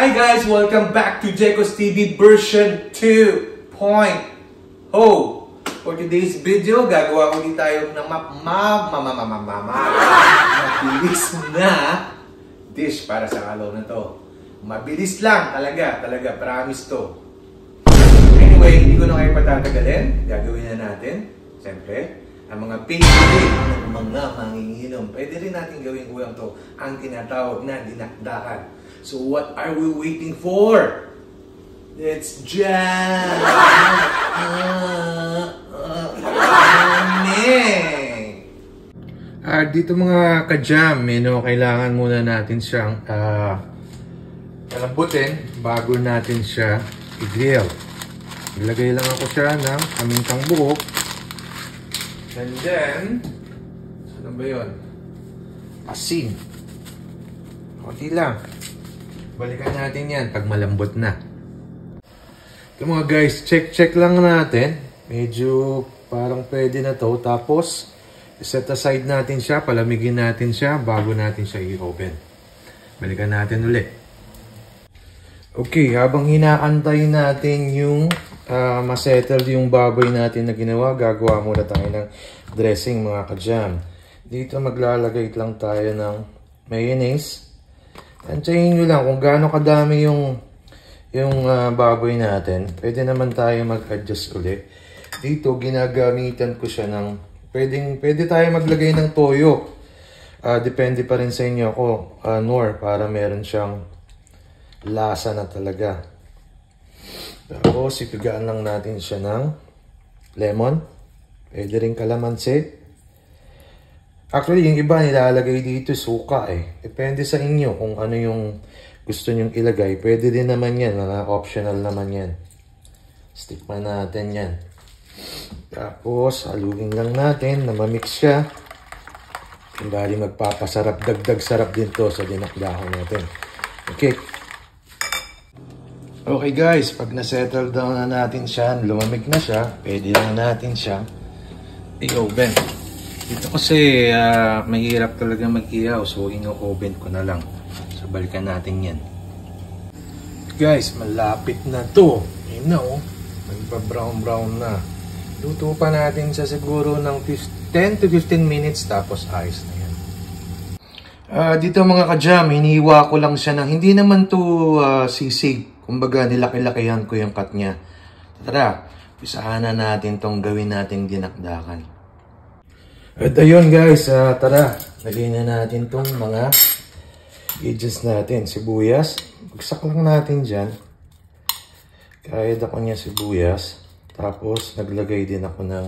Hi guys! Welcome back to Jekos TV version 2.0. For today's video, gagawa ko din tayo ng mabilis na dish para sa kalaw na to. Mabilis lang talaga, promise to. Anyway, hindi ko na kayo patatagalin. Gagawin na natin, siyempre, ang mga favorite ng mga manginginom. Pwede rin natin gawin ulam to, ang tinatawag na dinakdakan. So what are we waiting for? Let's jam! Dito mga ka-jam, kailangan muna natin siyang palambutin bago natin siya i-grill. Ilagay lang ako siya ng amintang buhok. And then, ano ba yun? Asin. Kunti lang. Balikan natin yan pag malambot na. Ito mga guys, check lang natin. Medyo parang pwede na to. Tapos, set aside natin siya. Palamigin natin siya bago natin siya i-open. Balikan natin ulit. Okay, habang hinaantay natin yung masettle yung baboy natin na ginawa, gagawa muna tayo ng dressing mga ka-jam. Dito maglalagay lang tayo ng mayonnaise. Antayin nyo lang kung gaano kadami yung baboy natin. Pwede naman tayo mag-adjust ulit. Dito ginagamitan ko siya ng pwede tayo maglagay ng toyo. Depende pa rin sa inyo Nor, para meron siyang lasa na talaga. Tapos ipigaan lang natin siya ng lemon. Pwede rin kalamansi. Actually, yung iba nilalagay dito suka Depende sa inyo kung ano yung gusto nyong ilagay. Pwede din naman yan. Mga optional naman yan. Stick pa natin yan. Tapos, haluin lang natin na mamix siya. Bali magpapasarap. Dagdag sarap din to sa dinakdakan natin. Okay. Okay guys, pag na-settle down na natin siya, lumamig na siya, pwede lang natin siya i-oven. Dito kasi mahirap talaga mag-ihaw, so ino-oven ko na lang. So balikan natin yan. Guys, malapit na to. Ayun na magpa-brown na. Luto pa natin siya siguro ng 10 to 15 minutes tapos ayos na yan. Dito mga ka-jam, hinihiwa ko lang siya ng hindi naman to sisig. Kumbaga nilaki-lakihan ko yung cut niya. Tara, pisahan na natin tong gawin natin dinakdakan. At ayun guys, tara, lagyan na natin tong mga edges natin. Sibuyas, bagsak lang natin dyan. Kahit ako niya sibuyas. Tapos, naglagay din ako ng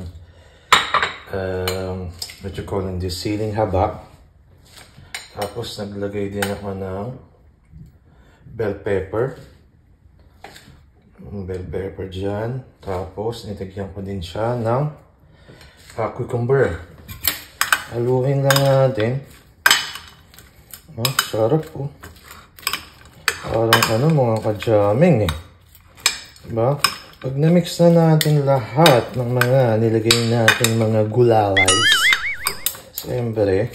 what you call this, siling haba. Tapos, naglagay din ako ng bell pepper. Bell pepper dyan. Tapos, nitagyan ko din siya ng cucumber. Haluin lang natin. Sarap po. Parang mga ka-jamming Diba? Pag na-mix na natin lahat ng mga nilagay natin mga gulays, siyempre,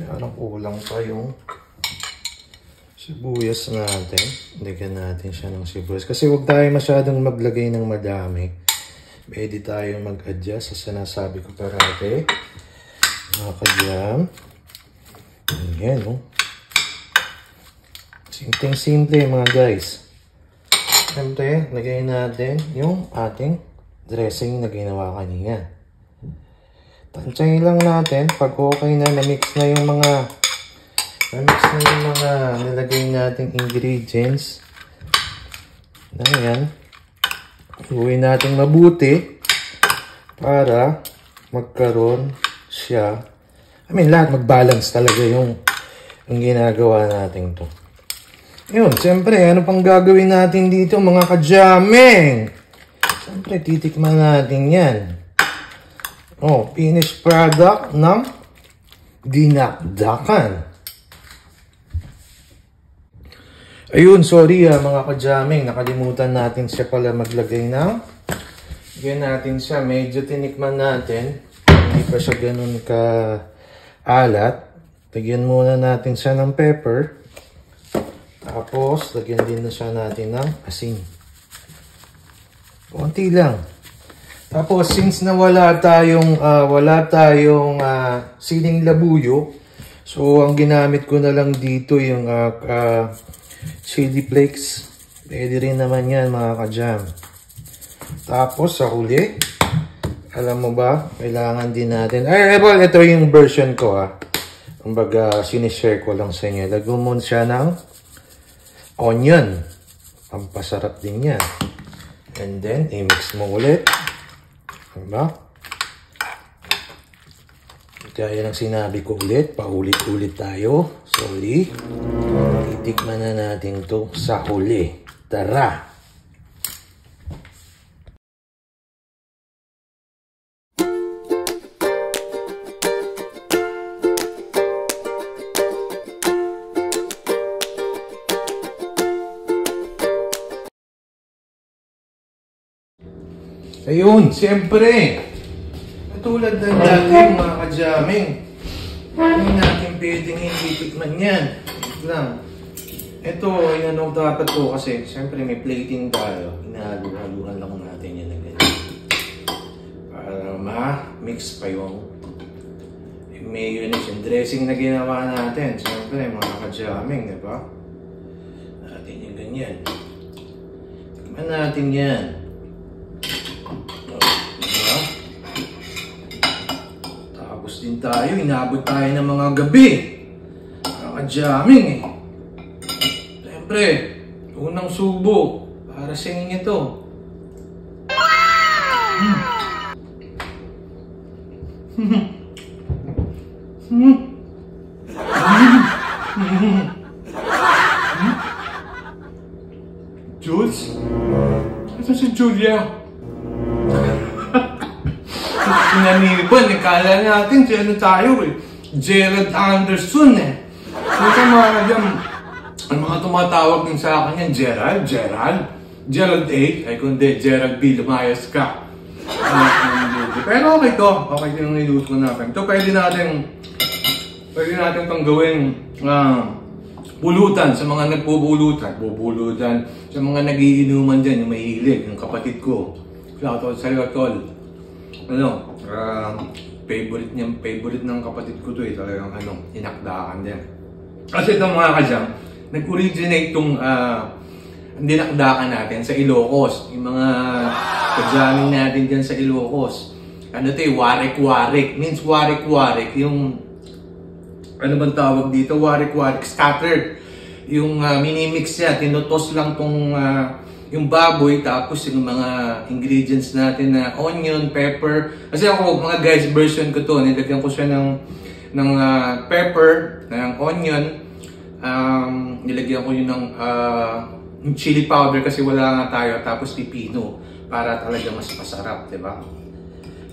parang kulang pa yung sibuyas natin. Lagyan natin siya ng sibuyas. Kasi huwag tayo masyadong maglagay ng madami. Pwede tayo mag-adjust sa sinasabi ko parati. Mga ka-jam. Ayan, Simpleng-simple mga guys. Siyempre, lagay natin yung ating dressing na ginawa kanina. Tansyahin lang natin. Pag okay na, na-mix na yung mga nilagay nating ingredients. Ayan. Iuwi natin mabuti para magkaroon siya. Lahat mag-balance talaga yung ginagawa natin to. Yun, siyempre, ano pang gagawin natin dito mga ka-jamming? Siyempre, titikman natin yan. Finished product ng dinakdakan. Ayun, sorry mga ka-jamming, nakalimutan natin siya pala maglagay ng. Lagyan natin siya, medyo tinikman natin. Hindi pa siya ganun ka alat. Lagyan muna natin siya ng pepper. Tapos, lagyan din na siya natin ng asin. Konti lang. Tapos, since na wala tayong siling labuyo, so, ang ginamit ko na lang dito yung chili flakes. Pwede rin naman yan, mga ka-jam. Tapos, sa huli, alam mo ba, kailangan din natin. Well, ito yung version ko, ha. Kumbaga, sinishare ko lang sa inyo. Lagyan mo siya ng onion. Pampasarap din yan. And then, i-mix mo ulit. Diba? Kaya ng sinabi ko ulit, paulit-ulit tayo. Sorry. Titikman na natin to sa huli. Tara! Ayun, siyempre, katulad ng dating mga ka-jamming, hindi natin pwedeng hindi tikman yan. Ito lang. Ito, inano dapat ko kasi, siyempre may plating tayo. Inahaluhan lang natin yan na ganyan. Para ma-mix pa yung mayonnaise and dressing na ginawa natin. Siyempre, mga ka-jamming, diba? Natin yung ganyan. Tikman natin yan. Din tayo, inabot tayo ng mga gabi. Nakaka-jamming eh. Siyempre, unang subo para sa inyo ito. Jules? Ito si Julia. Sinaniban, kala natin si ano tayo eh. Gerald Anderson eh. Kasi ang mga tumatawag din sa akin yan, Gerald A. Ay kundi, Gerald B. Lumayas ka. Pero okay to. Okay yung niluto natin. Ito pwede natin pang gawin pulutan sa mga nagpupulutan. Sa mga nagiinuman dyan, yung mahilig, yung kapatid ko. Shoutout sa'yo, tol. Favorite ng kapatid ko to eh, talagang inakdakan din. Kasi itong mga ka-jam, nag-originate itong dinakdakan natin sa Ilocos. Yung mga ka-jamming natin dyan sa Ilocos. Ano to eh, warik-warik. Means warik-warik, yung, ano bang tawag dito? Warik-warik, scattered. Yung minimix niya, tinutos lang tong yung baboy, tapos yung mga ingredients natin na onion, pepper. Kasi ako, mga guys, version ko to. Nilagyan ko siya ng pepper, ng onion. Nilagyan ko yun ng chili powder kasi wala nga tayo. Tapos pipino para talaga mas masarap, diba?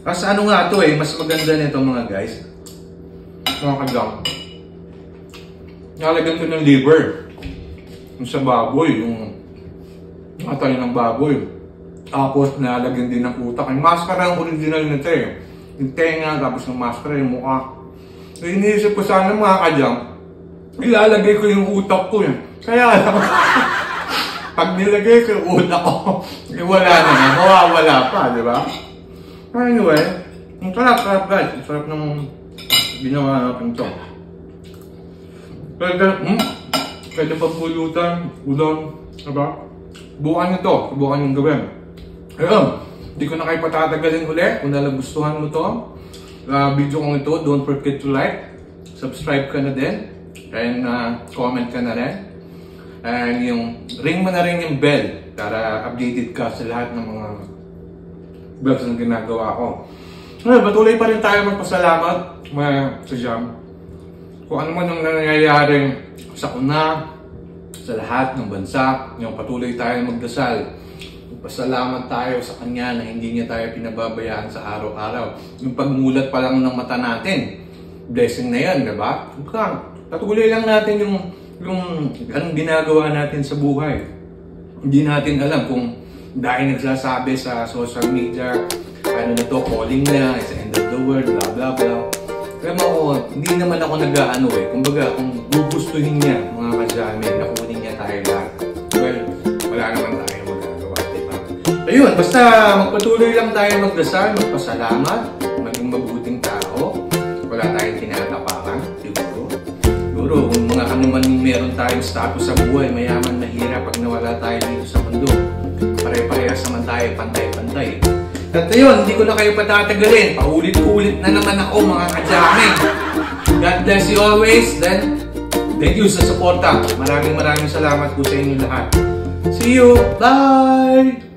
Kasi ano nga to eh, mas maganda nito mga guys. Mga kagam. Nalagyan ko ng liver. Yung sa baboy, yung atay ng baboy. Tapos nalagyan din ng utak. Yung maskara ang original nito eh. Yung tenga, tapos yung maskara, yung mukha. So iniisip ko sana mga kadyang, ilalagay ko yung utak ko eh. Kaya alam, pag nilagay ko yung utak ko, wala na nga, mawawala pa, di ba? Anyway, ang sarap guys. Ang sarap ng ginawa natin ito. Pwede pang pulutan, udon, diba? Bukan nito, subukan yung gawin. Ayun, hindi ko na kayo patatagalin ulit. Kung nalagustuhan mo to video kong ito, don't forget to like, subscribe ka na din, and comment ka na rin. And yung ring mo na rin yung bell para updated ka sa lahat ng mga vlogs na ginagawa ko. Patuloy pa rin tayo magpasalamat mga ka-jam. Kung ano man ang nangyayari sa una, sa lahat ng bansa, yung patuloy tayo magdasal. Pasalamat tayo sa Kanya na hindi niya tayo pinababayaan sa araw-araw. Yung pagmulat pa lang ng mata natin, blessing na yan, diba? Patuloy lang natin yung anong ginagawa natin sa buhay. Hindi natin alam kung dahil nagsasabi sa social media, ano na to, calling na, it's the end of the world, blah blah blah. Pero hindi naman ako nag-ano eh. Kumbaga, kung gugustuhin niya, mga kadyame, nakunin niya tayo lahat. Well, wala naman tayo magagawa, diba? Ayun, basta magpatuloy lang tayo magdasal, magpasalamat, maging mabuting tao. Wala tayong tinatapakan, siguro. Siguro, kung mga kanuman meron tayong status sa buhay, mayaman, mahirap, pag nawala tayo dito sa mundo, pare-parehas naman tayo, pantay-pantay. At ayun, hindi ko na kayo patatagalin. Paulit-ulit na naman ako, mga kadyame. God bless you always. Then, thank you sa suporta. Maraming salamat po sa inyo lahat. See you. Bye!